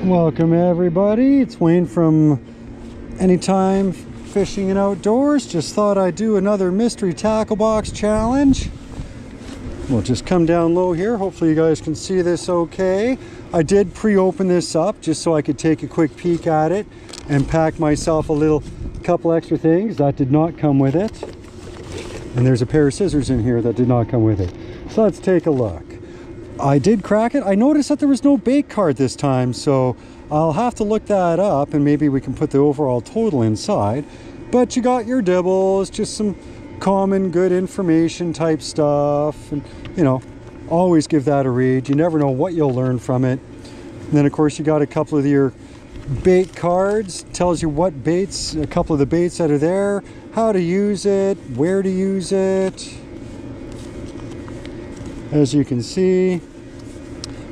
Welcome everybody, it's Wayne from Anytime Fishing and Outdoors. Just thought I'd do another mystery tackle box challenge. We'll just come down low here. Hopefully you guys can see this okay. I did pre-open this up just so I could take a quick peek at it and pack myself a couple extra things. That did not come with it. And there's a pair of scissors in here that did not come with it. So let's take a look. I did crack it. I noticed that there was no bait card this time, so I'll have to look that up and maybe we can put the overall total inside. But you got your dibbles, just some common good information type stuff, and you know, always give that a read. You never know what you'll learn from it. And then of course you got a couple of your bait cards, tells you what baits, a couple of the baits that are there, how to use it, where to use it. As you can see,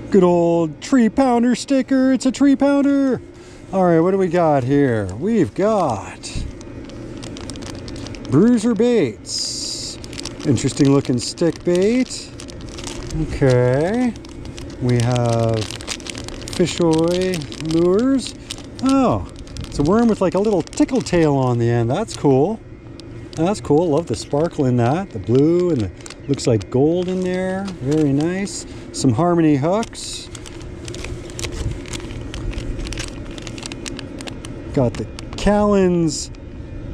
good old tree pounder sticker. It's a tree pounder. All right, what do we got here? We've got Bruiser Baits. Interesting looking stick bait. Okay. We have Fish Oi lures. Oh, it's a worm with like a little tickle tail on the end. That's cool. That's cool. Love the sparkle in that. The blue and the looks like gold in there. Very nice. Some Harmony hooks. Got the Callan's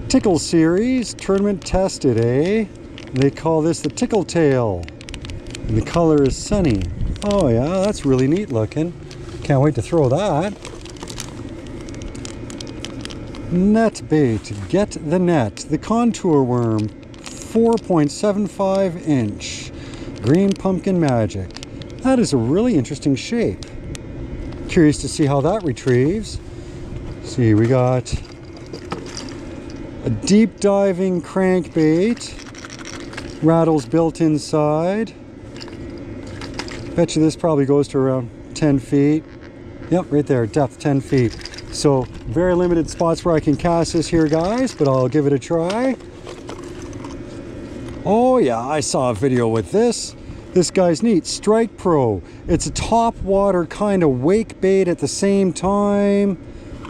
Tickle Series. Tournament tested, eh? They call this the Tickle Tail. And the color is Sunny. Oh yeah, that's really neat looking. Can't wait to throw that. Net bait. Get the net. The Contour Worm. 4.75 inch Green Pumpkin Magic. That is a really interesting shape. Curious to see how that retrieves. See, we got a deep diving crankbait. Rattles built inside. Bet you this probably goes to around 10 feet. Yep, right there, depth 10 feet. So very limited spots where I can cast this here, guys, but I'll give it a try. Oh yeah, I saw a video with this. This guy's neat. Strike Pro. It's a top water kind of wake bait at the same time.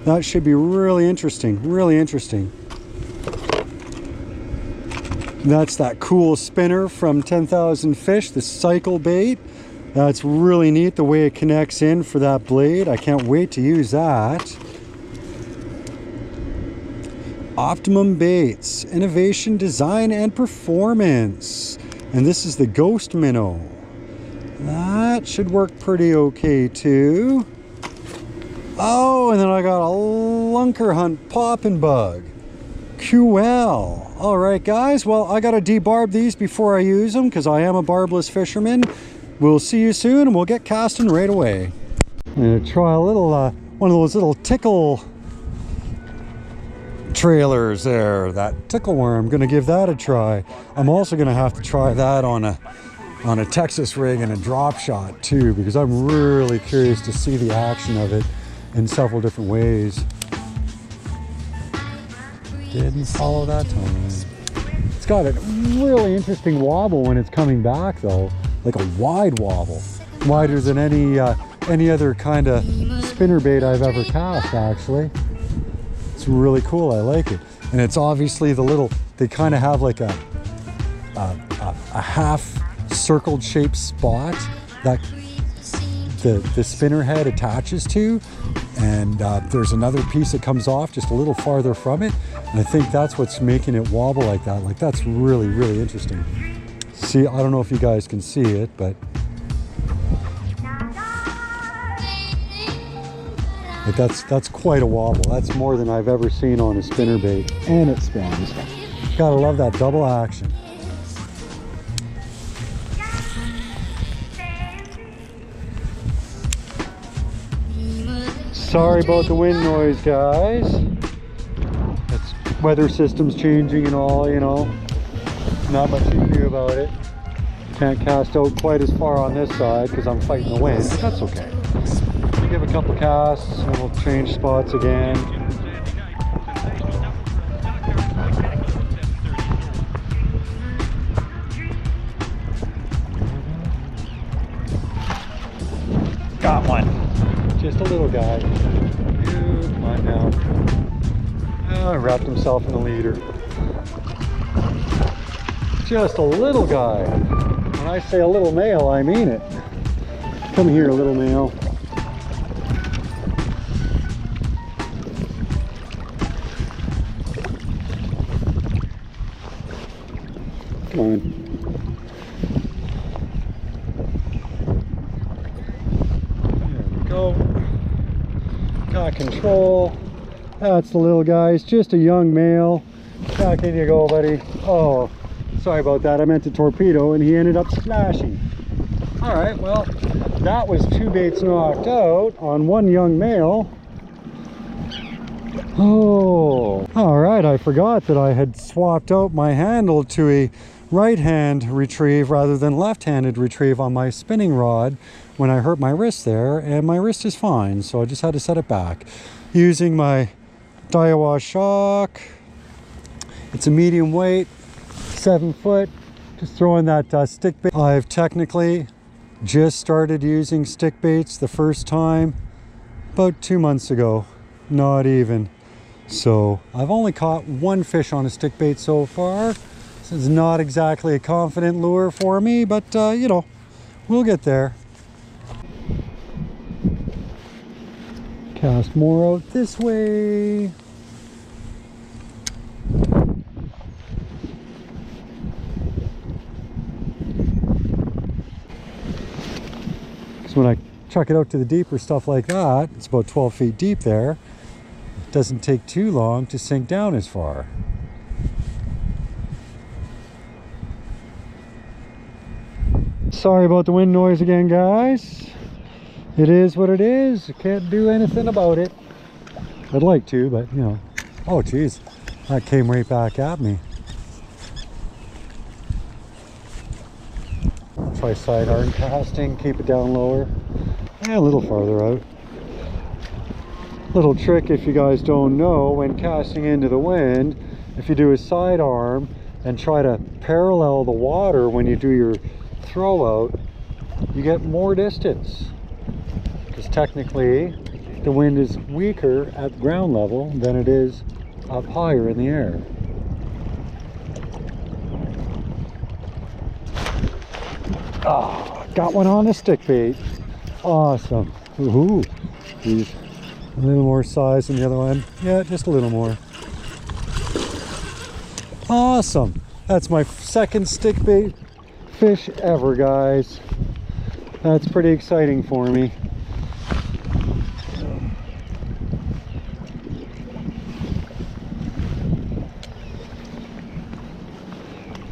That should be really interesting. Really interesting. That's that cool spinner from 10,000 Fish, the cycle bait. That's really neat the way it connects in for that blade. I can't wait to use that. Optimum Baits, innovation, design, and performance. And this is the Ghost Minnow. That should work pretty okay too. Oh, and then I got a Lunker Hunt Poppin' Bug. QL. All right, guys. Well, I got to debarb these before I use them because I am a barbless fisherman. We'll see you soon and we'll get casting right away. I'm going to try a little, one of those little tickle trailers there, that tickle worm. I'm gonna give that a try. I'm also gonna have to try that on a Texas rig and a drop shot too, because I'm really curious to see the action of it in several different ways. Didn't follow that time. It's got a really interesting wobble when it's coming back though, like a wide wobble, wider than any other kind of spinner bait I've ever cast actually. It's really cool. I like it. And it's obviously the little, they kind of have like a half circled shaped spot that the spinner head attaches to, and there's another piece that comes off just a little farther from it, and I think that's what's making it wobble like that. Like that's really, really interesting. See, I don't know if you guys can see it, but like that's quite a wobble. That's more than I've ever seen on a spinnerbait, and it spins. Gotta love that double action. Sorry about the wind noise, guys. It's weather system's changing and all, you know. Not much you can do about it. Can't cast out quite as far on this side because I'm fighting the wind, but that's okay. Give a couple casts and we'll change spots again. Got one. Just a little guy. You, come on now. Oh, wrapped himself in the leader. Just a little guy. When I say a little male, I mean it. Come here, little male. Come on. There we go. Got control. That's the little guy. He's just a young male. Back in you go, buddy. Oh, sorry about that. I meant to torpedo and he ended up splashing. All right, well, that was 2 baits knocked out on 1 young male. Oh, all right. I forgot that I had swapped out my handle to a right-hand retrieve rather than left-handed retrieve on my spinning rod when I hurt my wrist there, and my wrist is fine, so I just had to set it back using my Daiwa shock. It's a medium weight, 7 foot, just throwing that stick bait. I've technically just started using stick baits the first time about 2 months ago, not even. So I've only caught 1 fish on a stick bait so far. This is not exactly a confident lure for me, but you know, we'll get there. Cast more out this way. So when I chuck it out to the deeper stuff like that, it's about 12 feet deep there. It doesn't take too long to sink down as far. Sorry about the wind noise again, guys. It is what it is. I can't do anything about it. I'd like to, but you know. Oh geez, that came right back at me. Try sidearm casting, keep it down lower. Yeah, a little farther out. Little trick if you guys don't know, when casting into the wind, if you do a sidearm and try to parallel the water when you do your throw out, you get more distance. Because technically the wind is weaker at ground level than it is up higher in the air. Oh, got one on a stick bait. Awesome. Ooh, geez. A little more size than the other one. Yeah, just a little more. Awesome. That's my 2nd stick bait fish ever, guys. That's pretty exciting for me.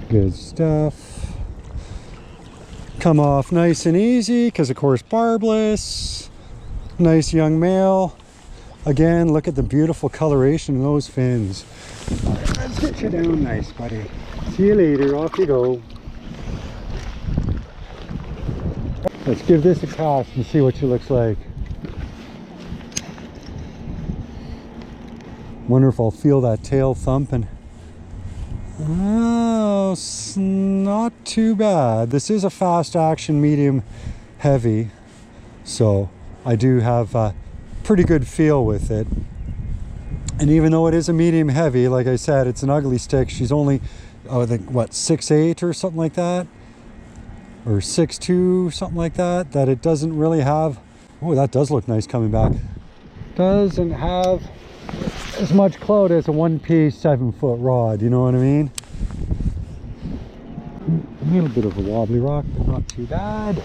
Good stuff. Come off nice and easy because of course barbless. Nice young male. Again, look at the beautiful coloration in those fins. All right, let's get you down nice, buddy. See you later. Off you go. Let's give this a cast and see what she looks like. Wonder if I'll feel that tail thumping. Oh, it's not too bad. This is a fast action medium heavy, so I do have a pretty good feel with it. And even though it is a medium heavy, like I said, it's an ugly stick. She's only, oh, I think, what, 6'8" or something like that? Or 6'2", something like that, that it doesn't really have. Oh, that does look nice coming back. Doesn't have as much clout as a 1-piece 7-foot rod, you know what I mean? A little bit of a wobbly rock, but not too bad.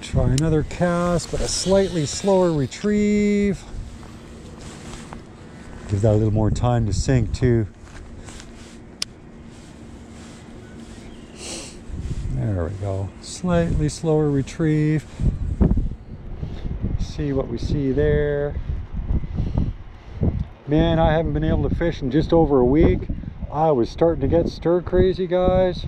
Try another cast, but a slightly slower retrieve. Give that a little more time to sink too. There we go. Slightly slower retrieve. See what we see there. Man, I haven't been able to fish in just over a week. I was starting to get stir crazy, guys.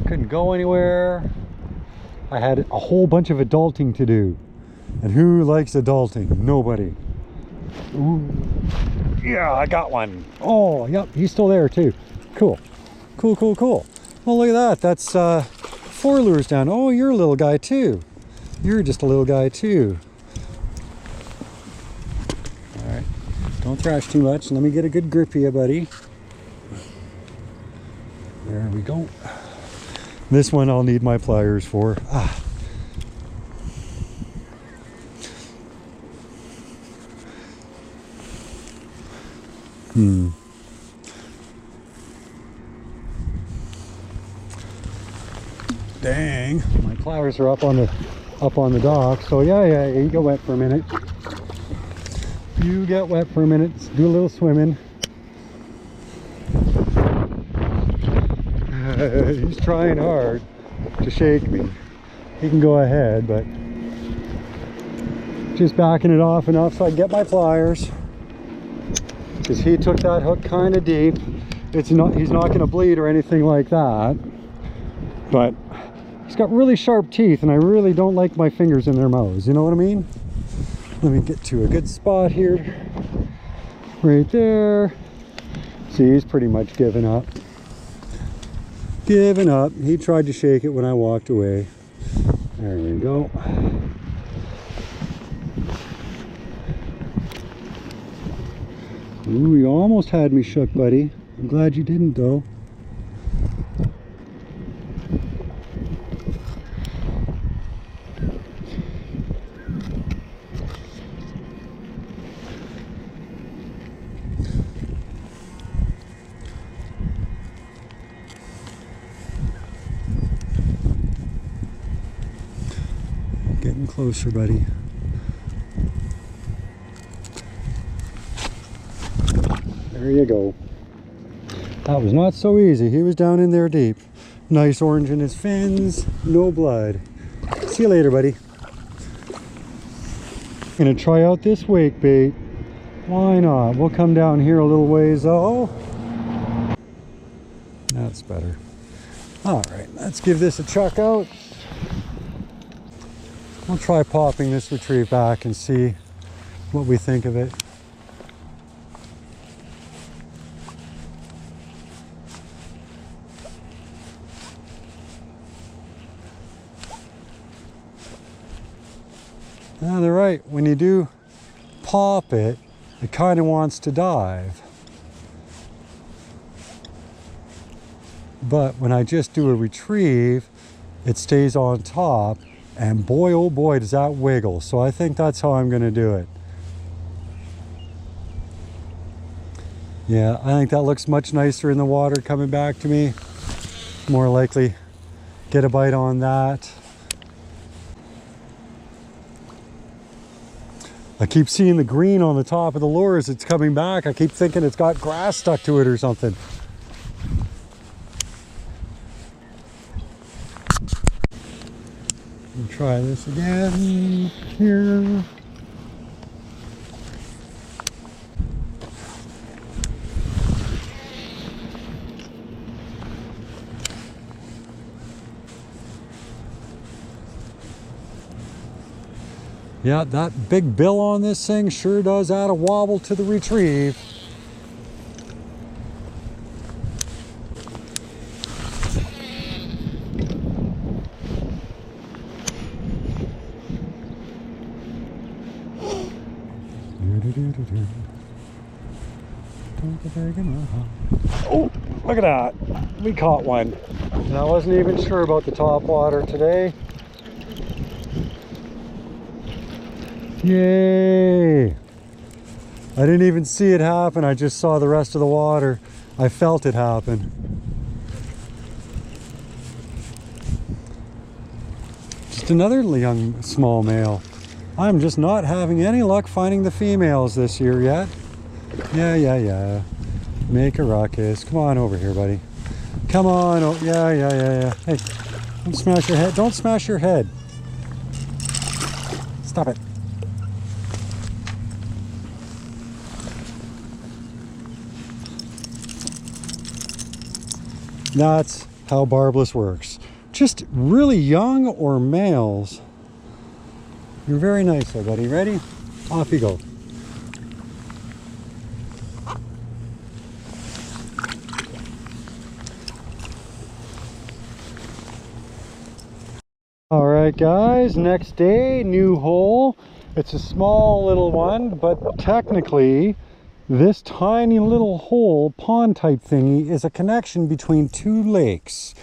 Couldn't go anywhere. I had a whole bunch of adulting to do. And who likes adulting? Nobody. Ooh. Yeah, I got one. Oh, yep, he's still there too. Cool. Cool, cool, cool. Oh, look at that. That's 4 lures down. Oh, you're a little guy too. You're just a little guy too. All right. Don't thrash too much. Let me get a good grip here, buddy. There we go. This one I'll need my pliers for. Ah. Dang, my pliers are up on the dock. So yeah, you get wet for a minute. You get wet for a minute. Do a little swimming. He's trying hard to shake me. He can go ahead, but just backing it off enough so I can get my pliers. Because he took that hook kind of deep. He's not going to bleed or anything like that. But he's got really sharp teeth, and I really don't like my fingers in their mouths. You know what I mean? Let me get to a good spot here. Right there. See, he's pretty much given up. Given up. He tried to shake it when I walked away. There we go. Ooh, you almost had me shook, buddy. I'm glad you didn't, though. Getting closer, buddy. There you go. That was not so easy. He was down in there deep. Nice orange in his fins, no blood. See you later, buddy. Gonna try out this wake bait. Why not? We'll come down here a little ways. Oh, that's better. All right, let's give this a chuck out. We'll try popping this retrieve back and see what we think of it. Ah, they're right. When you do pop it, it kind of wants to dive. But when I just do a retrieve, it stays on top, and boy, oh boy, does that wiggle. So I think that's how I'm going to do it. Yeah, I think that looks much nicer in the water coming back to me. More likely get a bite on that. I keep seeing the green on the top of the lure as it's coming back. I keep thinking it's got grass stuck to it or something. Try this again here. Yeah, that big bill on this thing sure does add a wobble to the retrieve. Oh, look at that. We caught one. And I wasn't even sure about the top water today. Yay! I didn't even see it happen. I just saw the rest of the water. I felt it happen. Just another young small male. I'm just not having any luck finding the females this year yet. Yeah. Make a ruckus. Come on over here, buddy. Come on. Oh, yeah. Hey, don't smash your head. Don't smash your head. Stop it. That's how barbless works. Just really young or males. You're very nice there, buddy. Ready? Off you go. All right, guys, next day, new hole. It's a small little one, but technically this tiny little hole, pond type thingy, is a connection between two lakes.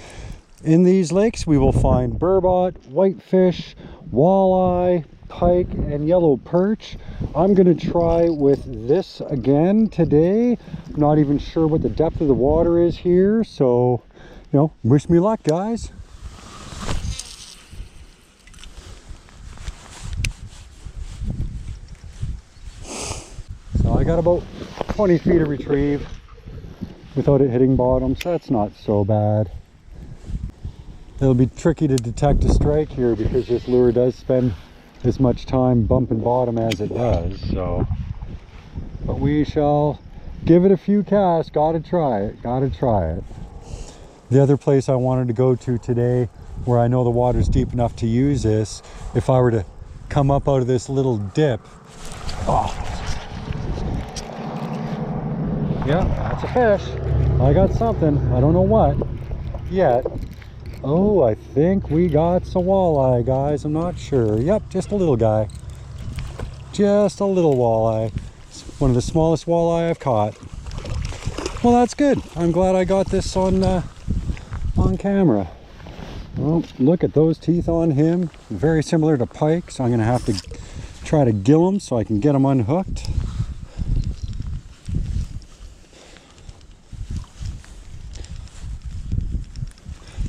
In these lakes we will find burbot, whitefish, walleye, pike, and yellow perch. I'm gonna try with this again today. Not even sure what the depth of the water is here, so wish me luck, guys. So I got about 20 feet of retrieve without it hitting bottom, so that's not so bad. It'll be tricky to detect a strike here because this lure does spend as much time bumping bottom as it does, so. But we shall give it a few casts. Gotta try it, gotta try it. The other place I wanted to go to today, where I know the water's deep enough to use this, if I were to come up out of this little dip. Oh. Yeah, that's a fish. I got something. I don't know what yet. Oh, I think we got some walleye, guys. I'm not sure. Yep, just a little guy. Just a little walleye. It's one of the smallest walleye I've caught. Well, that's good. I'm glad I got this on camera. Well, look at those teeth on him. Very similar to pike, so I'm going to have to try to gill him so I can get him unhooked.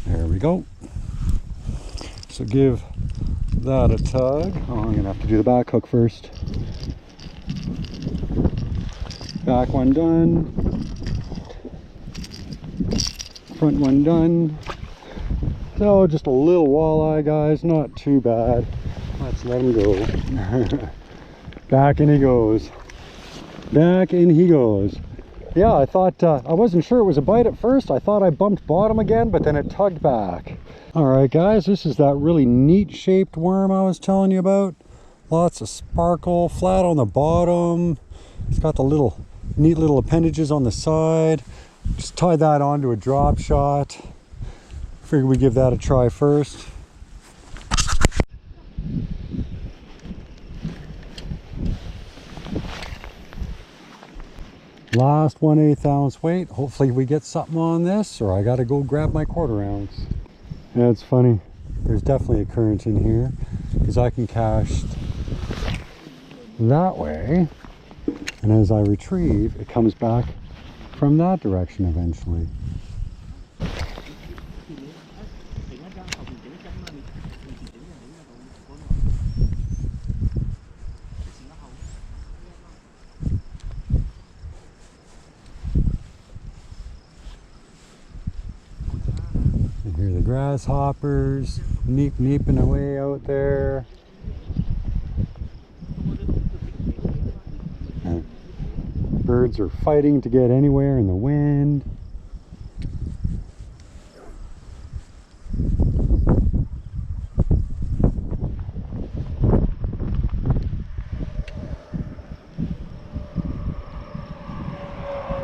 There we go. So give that a tug. Oh, I'm gonna have to do the back hook first. Back one done. Front one done. So just a little walleye, guys, not too bad. Let's let him go. Back in he goes. Back in he goes. Yeah, I thought, I wasn't sure it was a bite at first. I thought I bumped bottom again, but then it tugged back. All right, guys, this is that really neat shaped worm I was telling you about. Lots of sparkle, flat on the bottom. It's got the neat little appendages on the side. Just tied that onto a drop shot. Figured we'd give that a try first. Last 1/8 ounce weight. Hopefully we get something on this, or I gotta go grab my 1/4 ounce. Yeah, it's funny. There's definitely a current in here because I can cast that way, and as I retrieve, it comes back from that direction eventually. Hear the grasshoppers neeping away out there. And birds are fighting to get anywhere in the wind.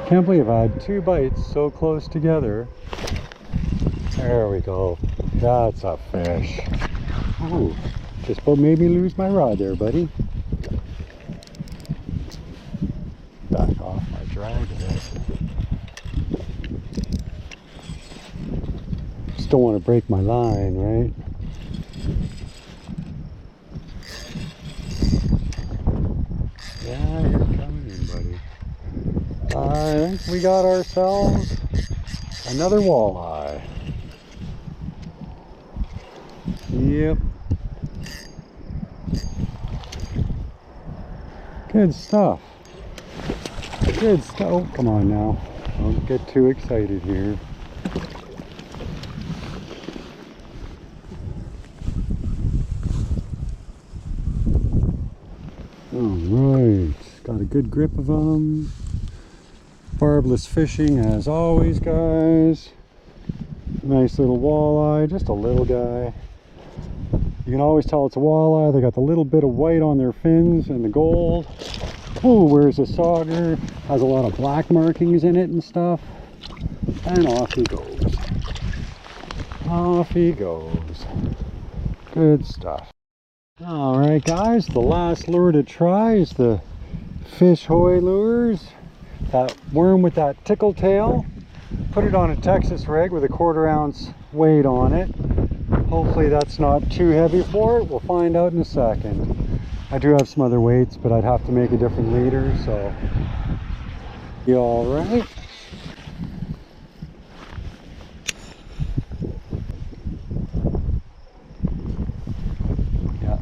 Can't believe I had 2 bites so close together. There we go. That's a fish. Ooh, just about made me lose my rod there, buddy. Back off my drag a bit. Just don't want to break my line, right? Yeah, you're coming in, buddy. I think we got ourselves another walleye. Yep. Good stuff. Good stuff. Oh, come on now. Don't get too excited here. Alright. Got a good grip of them. Barbless fishing as always, guys. Nice little walleye. Just a little guy. You can always tell it's a walleye. They got the little bit of white on their fins and the gold. Oh, where's the sauger? Has a lot of black markings in it and stuff. And off he goes. Off he goes. Good stuff. All right, guys, the last lure to try is the Fish Hoy lures. That worm with that tickle tail. Put it on a Texas rig with a 1/4 ounce weight on it. Hopefully that's not too heavy for it. We'll find out in a second. I do have some other weights, but I'd have to make a different leader, so you all right? Yeah.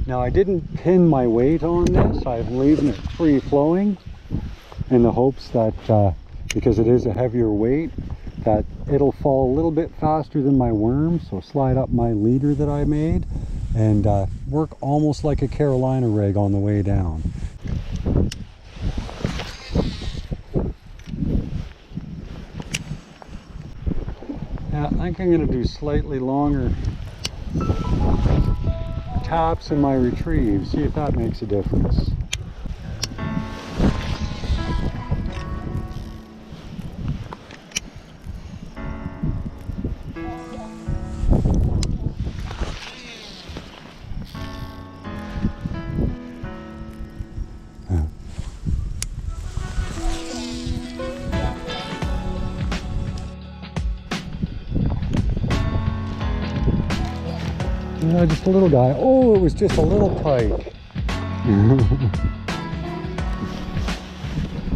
Now I didn't pin my weight on this. I'm leaving it free flowing in the hopes that because it is a heavier weight, that it'll fall a little bit faster than my worm. So slide up my leader that I made and work almost like a Carolina rig on the way down. Yeah, I think I'm going to do slightly longer taps in my retrieve, see if that makes a difference. Yeah, just a little guy. Oh, it was just a little pike.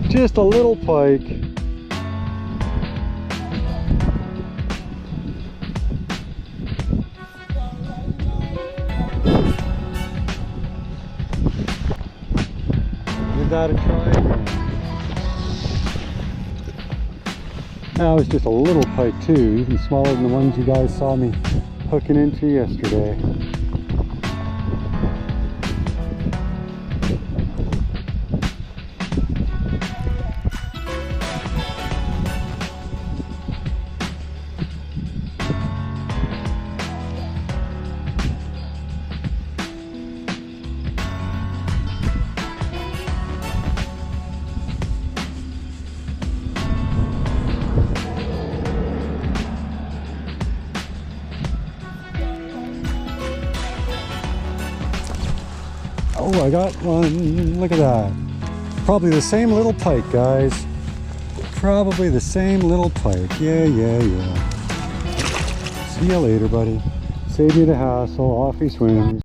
Just a little pike. Give that a try again. That was just a little pike too, even smaller than the ones you guys saw me hooking into yesterday. Oh, I got one. Look at that. Probably the same little pike, guys. Probably the same little pike. Yeah. See you later, buddy. Save me the hassle. Off he swims.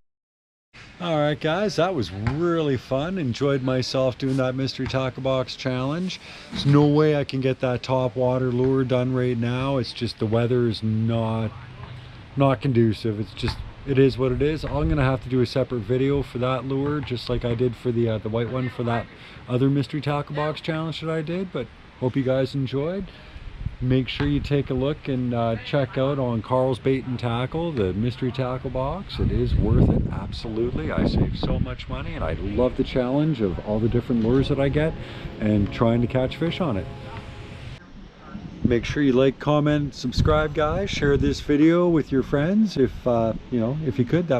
All right, guys, that was really fun. Enjoyed myself doing that mystery tackle box challenge. There's no way I can get that top water lure done right now. It's just the weather is not conducive. It is what it is. I'm gonna have to do a separate video for that lure, just like I did for the white one for that other mystery tackle box challenge that I did. But hope you guys enjoyed. Make sure you take a look and check out on Carl's Bait and Tackle, the mystery tackle box. It is worth it, absolutely. I save so much money, and I love the challenge of all the different lures that I get and trying to catch fish on it. Make sure you like, comment, subscribe, guys. Share this video with your friends if you know, if you could. That